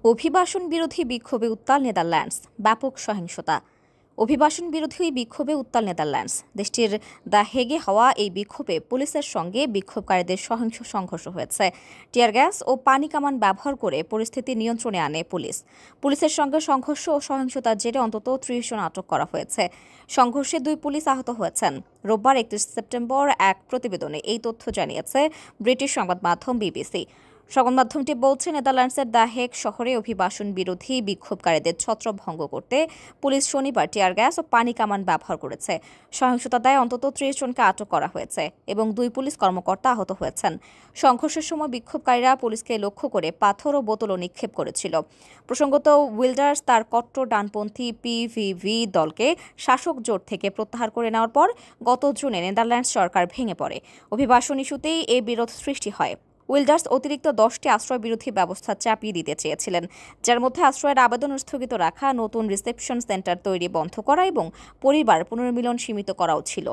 অভিবাসন বিরোধী বিক্ষোভে উত্তাল নেদারল্যান্ডস, ব্যাপক সহিংসতা। অভিবাসন বিরোধী বিক্ষোভে উত্তাল নেদারল্যান্ডস। দেশটির দ্য হেগে হওয়া এই বিক্ষোভে পুলিশের সঙ্গে বিক্ষোভকারীদের সহিংস সংঘর্ষ হয়েছে। টিয়ার গ্যাস ও পানি কামান ব্যবহার করে পরিস্থিতি নিয়ন্ত্রণে আনে পুলিশ। পুলিশের সঙ্গে সংঘর্ষ ও সহিংসতার জেরে অন্তত ৩০ জন আটক করা হয়েছে। সংঘর্ষে ২ পুলিশ আহত হয়েছেন। রোববার ৩১ সেপ্টেম্বর এক প্রতিবেদনে এই তথ্য জানিয়েছে ব্রিটিশ সংবাদ মাধ্যম বিবিসি। সংবাদ মাধ্যমটি বলছে, নেদারল্যান্ডসের দ্য হেগ শহরে অভিবাসন বিরোধী বিক্ষোভকারীদের ছত্রভঙ্গ করতে পুলিশ শনিবার টিয়ার গ্যাস ও পানি কামান ব্যবহার করেছে। সহিংসতার দায়ে অন্তত ৩০ জনকে আটক করা হয়েছে এবং ২ পুলিশ কর্মকর্তা আহত হয়েছেন। সংঘর্ষের সময় বিক্ষোভকারীরা পুলিশকে লক্ষ্য করে পাথর ও বোতলও নিক্ষেপ করেছিল। প্রসঙ্গত, উইল্ডার্স তার কট্টর ডানপন্থী পিভিভি দলকে শাসক জোট থেকে প্রত্যাহার করে নেওয়ার পর গত জুনে নেদারল্যান্ডস সরকার ভেঙে পড়ে। অভিবাসন ইস্যুতেই এ বিরোধ সৃষ্টি হয়। উইল্ডার্স অতিরিক্ত 10টি আশ্রয় বিরোধী ব্যবস্থা চাপিয়ে দিতে চেয়েছিলেন, যার মধ্যে আশ্রয়ের আবেদন স্থগিত রাখা, নতুন রিসেপশন সেন্টার তৈরি বন্ধ করা এবং পরিবার পুনর্মিলন সীমিত করাও ছিল।